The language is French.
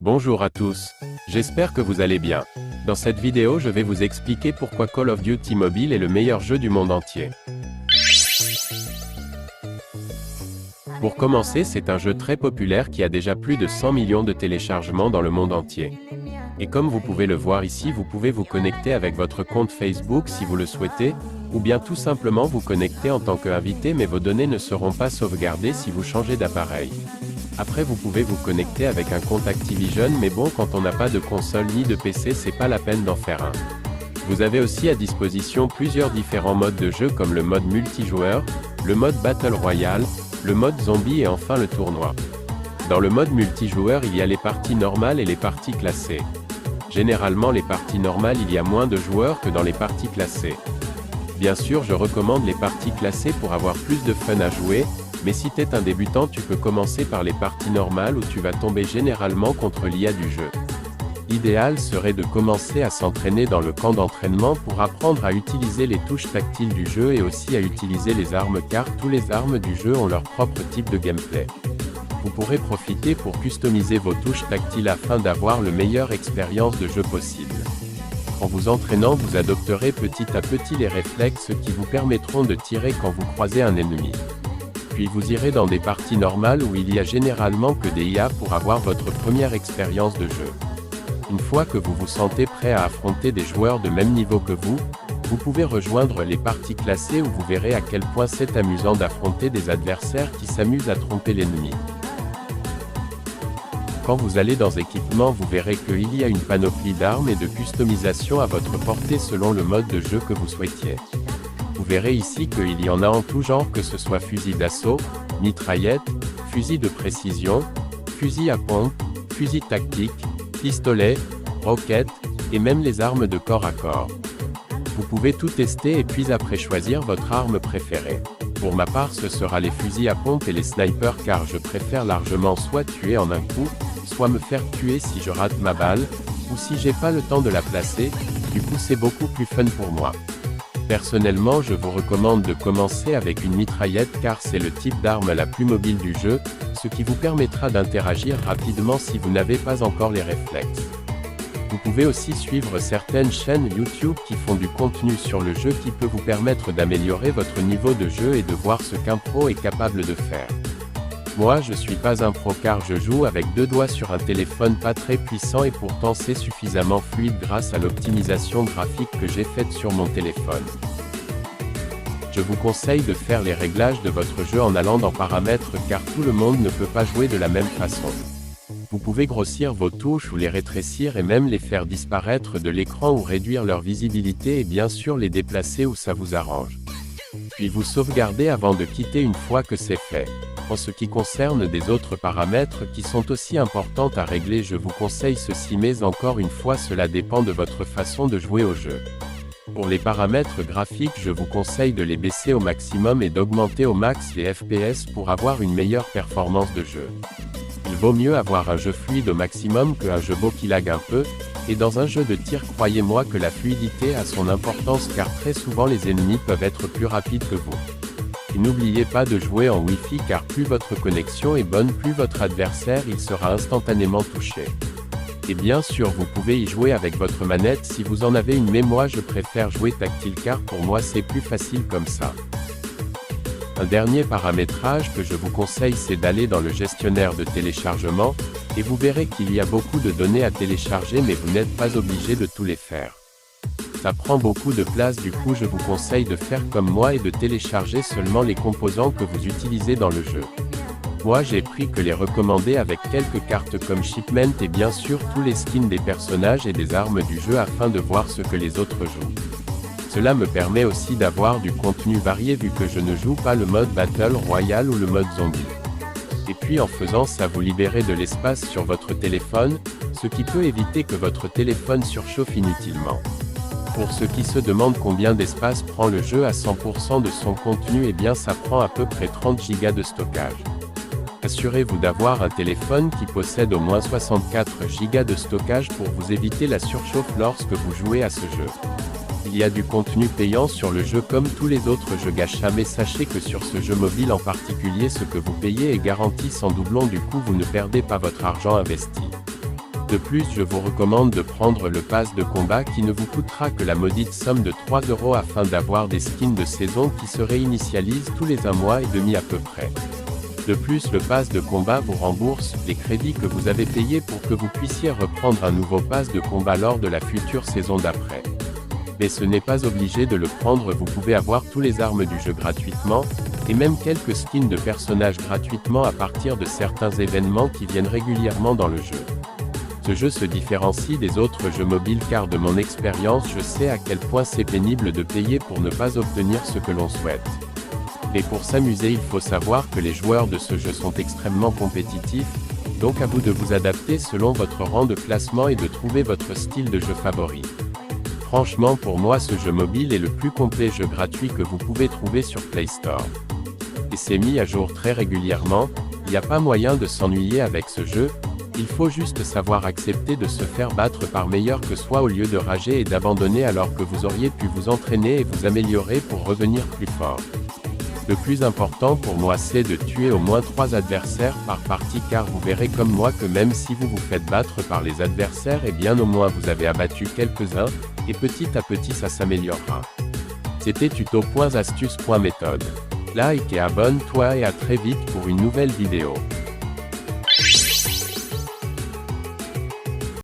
Bonjour à tous, j'espère que vous allez bien. Dans cette vidéo je vais vous expliquer pourquoi Call of Duty Mobile est le meilleur jeu du monde entier. Pour commencer, c'est un jeu très populaire qui a déjà plus de 100 millions de téléchargements dans le monde entier. Et comme vous pouvez le voir ici, vous pouvez vous connecter avec votre compte Facebook si vous le souhaitez, ou bien tout simplement vous connecter en tant qu'invité, mais vos données ne seront pas sauvegardées si vous changez d'appareil. Après vous pouvez vous connecter avec un compte Activision, mais bon, quand on n'a pas de console ni de PC, c'est pas la peine d'en faire un. Vous avez aussi à disposition plusieurs différents modes de jeu comme le mode multijoueur, le mode Battle Royale, le mode zombie et enfin le tournoi. Dans le mode multijoueur, il y a les parties normales et les parties classées. Généralement les parties normales, il y a moins de joueurs que dans les parties classées. Bien sûr, je recommande les parties classées pour avoir plus de fun à jouer, mais si t'es un débutant, tu peux commencer par les parties normales où tu vas tomber généralement contre l'IA du jeu. L'idéal serait de commencer à s'entraîner dans le camp d'entraînement pour apprendre à utiliser les touches tactiles du jeu et aussi à utiliser les armes, car toutes les armes du jeu ont leur propre type de gameplay. Vous pourrez profiter pour customiser vos touches tactiles afin d'avoir le meilleure expérience de jeu possible. En vous entraînant, vous adopterez petit à petit les réflexes qui vous permettront de tirer quand vous croisez un ennemi. Puis vous irez dans des parties normales où il y a généralement que des IA pour avoir votre première expérience de jeu. Une fois que vous vous sentez prêt à affronter des joueurs de même niveau que vous, vous pouvez rejoindre les parties classées où vous verrez à quel point c'est amusant d'affronter des adversaires qui s'amusent à tromper l'ennemi. Quand vous allez dans équipement, vous verrez qu'il y a une panoplie d'armes et de customisation à votre portée selon le mode de jeu que vous souhaitiez. Vous verrez ici qu'il y en a en tout genre, que ce soit fusil d'assaut, mitraillette, fusil de précision, fusil à pompe, fusil tactique, pistolet, roquette, et même les armes de corps à corps. Vous pouvez tout tester et puis après choisir votre arme préférée. Pour ma part, ce sera les fusils à pompe et les snipers, car je préfère largement soit tuer en un coup, soit me faire tuer si je rate ma balle, ou si j'ai pas le temps de la placer, du coup c'est beaucoup plus fun pour moi. Personnellement, je vous recommande de commencer avec une mitraillette car c'est le type d'arme la plus mobile du jeu, ce qui vous permettra d'interagir rapidement si vous n'avez pas encore les réflexes. Vous pouvez aussi suivre certaines chaînes YouTube qui font du contenu sur le jeu qui peut vous permettre d'améliorer votre niveau de jeu et de voir ce qu'un pro est capable de faire. Moi je suis pas un pro car je joue avec deux doigts sur un téléphone pas très puissant et pourtant c'est suffisamment fluide grâce à l'optimisation graphique que j'ai faite sur mon téléphone. Je vous conseille de faire les réglages de votre jeu en allant dans paramètres car tout le monde ne peut pas jouer de la même façon. Vous pouvez grossir vos touches ou les rétrécir et même les faire disparaître de l'écran ou réduire leur visibilité et bien sûr les déplacer où ça vous arrange. Puis vous sauvegardez avant de quitter une fois que c'est fait. En ce qui concerne des autres paramètres qui sont aussi importants à régler, je vous conseille ceci, mais encore une fois cela dépend de votre façon de jouer au jeu. Pour les paramètres graphiques, je vous conseille de les baisser au maximum et d'augmenter au max les FPS pour avoir une meilleure performance de jeu. Il vaut mieux avoir un jeu fluide au maximum qu'un jeu beau qui lag un peu, et dans un jeu de tir, croyez-moi que la fluidité a son importance car très souvent les ennemis peuvent être plus rapides que vous. Et n'oubliez pas de jouer en Wi-Fi car plus votre connexion est bonne, plus votre adversaire il sera instantanément touché. Et bien sûr vous pouvez y jouer avec votre manette si vous en avez une, mais moi je préfère jouer tactile car pour moi c'est plus facile comme ça. Un dernier paramétrage que je vous conseille, c'est d'aller dans le gestionnaire de téléchargement, et vous verrez qu'il y a beaucoup de données à télécharger, mais vous n'êtes pas obligé de tout les faire. Ça prend beaucoup de place, du coup je vous conseille de faire comme moi et de télécharger seulement les composants que vous utilisez dans le jeu. Moi j'ai pris que les recommandés avec quelques cartes comme Shipment et bien sûr tous les skins des personnages et des armes du jeu afin de voir ce que les autres jouent. Cela me permet aussi d'avoir du contenu varié vu que je ne joue pas le mode Battle Royale ou le mode Zombie. Et puis en faisant ça vous libérez de l'espace sur votre téléphone, ce qui peut éviter que votre téléphone surchauffe inutilement. Pour ceux qui se demandent combien d'espace prend le jeu à 100% de son contenu, eh bien ça prend à peu près 30 Go de stockage. Assurez-vous d'avoir un téléphone qui possède au moins 64 Go de stockage pour vous éviter la surchauffe lorsque vous jouez à ce jeu. Il y a du contenu payant sur le jeu comme tous les autres jeux gacha, mais sachez que sur ce jeu mobile en particulier, ce que vous payez est garanti sans doublon, du coup vous ne perdez pas votre argent investi. De plus, je vous recommande de prendre le pass de combat qui ne vous coûtera que la maudite somme de 3 € afin d'avoir des skins de saison qui se réinitialisent tous les 1 mois et demi à peu près. De plus, le pass de combat vous rembourse les crédits que vous avez payés pour que vous puissiez reprendre un nouveau pass de combat lors de la future saison d'après. Mais ce n'est pas obligé de le prendre, vous pouvez avoir tous les armes du jeu gratuitement, et même quelques skins de personnages gratuitement à partir de certains événements qui viennent régulièrement dans le jeu. Ce jeu se différencie des autres jeux mobiles car de mon expérience je sais à quel point c'est pénible de payer pour ne pas obtenir ce que l'on souhaite. Mais pour s'amuser il faut savoir que les joueurs de ce jeu sont extrêmement compétitifs, donc à vous de vous adapter selon votre rang de classement et de trouver votre style de jeu favori. Franchement pour moi ce jeu mobile est le plus complet jeu gratuit que vous pouvez trouver sur Play Store. Et c'est mis à jour très régulièrement, il n'y a pas moyen de s'ennuyer avec ce jeu, il faut juste savoir accepter de se faire battre par meilleur que soi au lieu de rager et d'abandonner alors que vous auriez pu vous entraîner et vous améliorer pour revenir plus fort. Le plus important pour moi c'est de tuer au moins 3 adversaires par partie car vous verrez comme moi que même si vous vous faites battre par les adversaires et bien au moins vous avez abattu quelques-uns, et petit à petit ça s'améliorera. C'était tuto.astuce.méthode. Like et abonne-toi et à très vite pour une nouvelle vidéo.